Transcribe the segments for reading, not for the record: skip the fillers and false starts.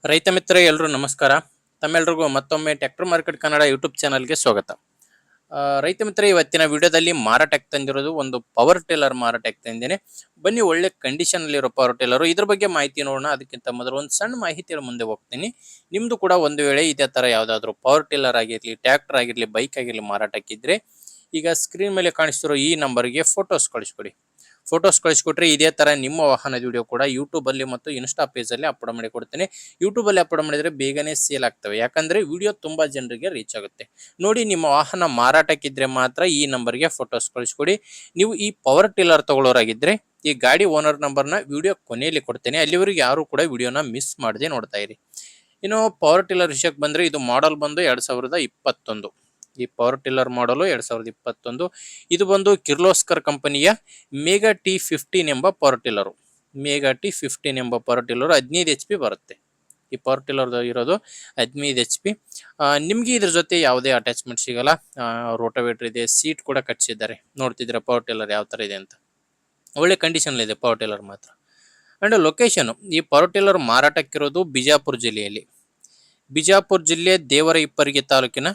ರೈತ ಮಿತ್ರ ಎಲ್ಲರೂ ನಮಸ್ಕಾರ. ತಮ್ಮೆಲ್ಲರಿಗೂ ಮತ್ತೊಮ್ಮೆ ಟ್ರ್ಯಾಕ್ಟರ್ ಮಾರ್ಕೆಟ್ ಕನ್ನಡ ಯೂಟ್ಯೂಬ್ ಚಾನಲ್ಗೆ ಸ್ವಾಗತ. ರೈತ ಮಿತ್ರ ಇವತ್ತಿನ ವಿಡಿಯೋದಲ್ಲಿ ಮಾರಾಟಕ್ಕೆ ತಂದಿರೋದು ಒಂದು ಪವರ್ ಟಿಲ್ಲರ್ ಮಾರಾಟಕ್ಕೆ ತಂದಿದ್ದೇನೆ. ಬನ್ನಿ ಒಳ್ಳೆ ಕಂಡೀಷನ್ ಅಲ್ಲಿರೋ ಪವರ್ ಟಿಲ್ಲರ್ ಇದ್ರ ಬಗ್ಗೆ ಮಾಹಿತಿ ನೋಡೋಣ. ಅದಕ್ಕಿಂತ ಮೊದಲು ಒಂದು ಸಣ್ಣ ಮಾಹಿತಿ ಮುಂದೆ ಹೋಗ್ತೀನಿ. ನಿಮ್ದು ಕೂಡ ಒಂದು ವೇಳೆ ಇದೇ ತರ ಯಾವ್ದಾದ್ರು ಪವರ್ ಟಿಲ್ಲರ್ ಆಗಿರ್ಲಿ, ಟ್ರ್ಯಾಕ್ಟರ್ ಆಗಿರ್ಲಿ, ಬೈಕ್ ಆಗಿರ್ಲಿ ಮಾರಾಟಕ್ಕಿದ್ರೆ ಈಗ ಸ್ಕ್ರೀನ್ ಮೇಲೆ ಕಾಣಿಸ್ತಿರೋ ಈ ನಂಬರ್ಗೆ ಫೋಟೋಸ್ ಕಳಿಸ್ಕೊಡಿ. ಫೋಟೋಸ್ ಕಳಿಸ್ಕೊಟ್ರೆ ಇದೇ ತರ ನಿಮ್ಮ ವಾಹನದ ವಿಡಿಯೋ ಕೂಡ ಯೂಟ್ಯೂಬ್ ಅಲ್ಲಿ ಮತ್ತು ಇನ್ಸ್ಟಾ ಪೇಜ್ ಅಲ್ಲಿ ಅಪ್ಲೋಡ್ ಮಾಡಿ ಕೊಡ್ತೇನೆ. ಯೂಟ್ಯೂಬ್ ಅಲ್ಲಿ ಅಪ್ಲೋಡ್ ಮಾಡಿದ್ರೆ ಬೇಗನೆ ಸೇಲ್ ಆಗ್ತವೆ, ಯಾಕಂದ್ರೆ ವಿಡಿಯೋ ತುಂಬಾ ಜನರಿಗೆ ರೀಚ್ ಆಗುತ್ತೆ. ನೋಡಿ, ನಿಮ್ಮ ವಾಹನ ಮಾರಾಟಕ್ಕಿದ್ರೆ ಮಾತ್ರ ಈ ನಂಬರ್ಗೆ ಫೋಟೋಸ್ ಕಳಿಸ್ಕೊಡಿ. ನೀವು ಈ ಪವರ್ ಟಿಲ್ಲರ್ ತಗೊಳ್ಳೋರಾಗಿದ್ರೆ ಈ ಗಾಡಿ ಓನರ್ ನಂಬರ್ನ ವಿಡಿಯೋ ಕೊನೆಯಲ್ಲಿ ಕೊಡ್ತೇನೆ. ಅಲ್ಲಿವರೆಗೆ ಯಾರು ಕೂಡ ವಿಡಿಯೋನ ಮಿಸ್ ಮಾಡದೆ ನೋಡ್ತಾ ಇರಿ. ಇನ್ನು ಪವರ್ ಟಿಲ್ಲರ್ ವಿಷಯಕ್ಕೆ ಬಂದ್ರೆ ಇದು ಮಾಡೆಲ್ ಬಂದು 2021. ಈ ಪವರ್ ಟಿಲ್ಲರ್ ಮಾಡಲು 2021. ಇದು ಬಂದು ಕಿರ್ಲೋಸ್ಕರ್ ಕಂಪನಿಯ ಮೇಗಾ T15 ಎಂಬ ಪವರ್ ಟಿಲ್ಲರ್. ಮೇಗಾ T15 ಎಂಬ ಪವರ್ ಟಿಲ್ಲರ್ 15 HP ಬರುತ್ತೆ. ಈ ಪವರ್ ಟಿಲ್ಲರ್ ಇರೋದು 15 HP. ನಿಮ್ಗೆ ಇದ್ರ ಜೊತೆ ಯಾವುದೇ ಅಟ್ಯಾಚ್ಮೆಂಟ್ ಸಿಗಲ್ಲ. ರೋಟೋವೇಟರ್ ಇದೆ, ಸೀಟ್ ಕೂಡ ಕಟ್ಸಿದ್ದಾರೆ. ನೋಡ್ತಿದ್ರೆ ಪವರ್ ಟಿಲ್ಲರ್ ಯಾವ ತರ ಇದೆ ಅಂತ. ಒಳ್ಳೆ ಕಂಡೀಷನ್ ಇದೆ ಪವರ್ ಟಿಲ್ಲರ್ ಮಾತ್ರ. ಅಂಡ್ ಲೊಕೇಶನ್, ಈ ಪವರ್ ಟಿಲ್ಲರ್ ಮಾರಾಟಕ್ಕಿರೋದು ಬಿಜಾಪುರ ಜಿಲ್ಲೆಯಲ್ಲಿ. ಬಿಜಾಪುರ ಜಿಲ್ಲೆ ದೇವರಹಿಪ್ಪರಗಿ ತಾಲೂಕಿನ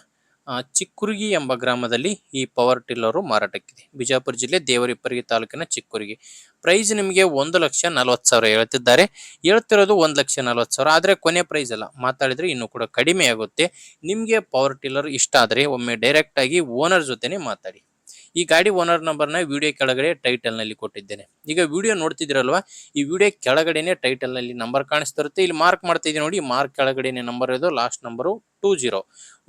ಚಿಕ್ಕುರ್ಗಿ ಎಂಬ ಗ್ರಾಮದಲ್ಲಿ ಈ ಪವರ್ ಟಿಲ್ಲರು ಮಾರಾಟಕ್ಕಿದೆ. ಬಿಜಾಪುರ ಜಿಲ್ಲೆ ದೇವರಹಿಪ್ಪರಗಿ ತಾಲೂಕಿನ ಚಿಕ್ಕುರ್ಗಿ. ಪ್ರೈಸ್ ನಿಮಗೆ 1,40,000 ಹೇಳ್ತಿದ್ದಾರೆ. ಹೇಳ್ತಿರೋದು 1,40,000. ಆದ್ರೆ ಕೊನೆ ಪ್ರೈಸ್ ಅಲ್ಲ, ಮಾತಾಡಿದ್ರೆ ಇನ್ನೂ ಕೂಡ ಕಡಿಮೆ ಆಗುತ್ತೆ. ನಿಮ್ಗೆ ಪವರ್ ಟಿಲ್ಲರ್ ಇಷ್ಟ ಆದ್ರೆ ಒಮ್ಮೆ ಡೈರೆಕ್ಟ್ ಆಗಿ ಓನರ್ ಜೊತೆನೆ ಮಾತಾಡಿ. ಈ ಗಾಡಿ ಓನರ್ ನಂಬರ್ನ ವಿಡಿಯೋ ಕೆಳಗಡೆ ಟೈಟಲ್ ನಲ್ಲಿ ಕೊಟ್ಟಿದ್ದೇನೆ. ಈಗ ವಿಡಿಯೋ ನೋಡ್ತಿದ್ರಲ್ವಾ, ಈ ವಿಡಿಯೋ ಕೆಳಗಡೆನೆ ಟೈಟಲ್ ನಲ್ಲಿ ನಂಬರ್ ಕಾಣಿಸ್ತಿರುತ್ತೆ. ಇಲ್ಲಿ ಮಾರ್ಕ್ ಮಾಡ್ತಾ ಇದೀನಿ ನೋಡಿ, ಮಾರ್ಕ್ ಕೆಳಗಡೆನೆ ನಂಬರ್ ಇರೋದು, ಲಾಸ್ಟ್ ನಂಬರು 20.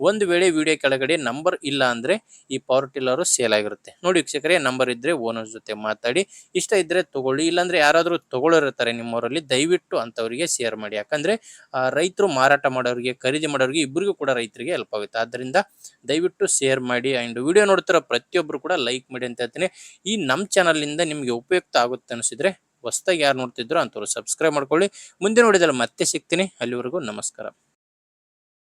ಒಂದು ವೇಳೆ ವಿಡಿಯೋ ಕೆಳಗಡೆ ನಂಬರ್ ಇಲ್ಲ ಅಂದ್ರೆ ಈ ಪವರ್ ಟಿಲ್ಲರ್ ಸೇಲ್ ಆಗಿರುತ್ತೆ. ನೋಡಿ ವೀಕ್ಷಕರೇ, ನಂಬರ್ ಇದ್ರೆ ಓನರ್ ಜೊತೆ ಮಾತಾಡಿ. ಇಷ್ಟ ಇದ್ರೆ ತಗೊಳ್ಳಿ, ಇಲ್ಲಾಂದ್ರೆ ಯಾರಾದ್ರೂ ತಗೊಳ್ಳೋರಿರ್ತಾರೆ ನಿಮ್ಮವರಲ್ಲಿ, ದಯವಿಟ್ಟು ಅಂತವರಿಗೆ ಶೇರ್ ಮಾಡಿ. ಯಾಕಂದ್ರೆ ರೈತರು ಮಾರಾಟ ಮಾಡೋರಿಗೆ, ಖರೀದಿ ಮಾಡೋರಿಗೆ ಇಬ್ಬರಿಗೂ ಕೂಡ ರೈತರಿಗೆ ಹೆಲ್ಪ್ ಆಗುತ್ತೆ. ಆದ್ರಿಂದ ದಯವಿಟ್ಟು ಶೇರ್ ಮಾಡಿ. ಅಂಡ್ ವಿಡಿಯೋ ನೋಡ್ತಿರೋ ಪ್ರತಿಯೊಬ್ರು ಕೂಡ ಲೈಕ್ ಮಾಡಿ ಅಂತ ಹೇಳ್ತೀನಿ. ಈ ನಮ್ಮ ಚಾನಲ್ ಇಂದ ನಿಮ್ಗೆ ಉಪಯುಕ್ತ ಆಗುತ್ತೆ ಅನಿಸಿದ್ರೆ ಹೊಸದಾಗಿ ಯಾರು ನೋಡ್ತಿದ್ರು ಅಂತವ್ರು ಸಬ್ಸ್ಕ್ರೈಬ್ ಮಾಡ್ಕೊಳ್ಳಿ. ಮುಂದೆ ನೋಡಿದ್ರೆ ಮತ್ತೆ ಸಿಗ್ತೀನಿ. ಅಲ್ಲಿವರೆಗೂ ನಮಸ್ಕಾರ.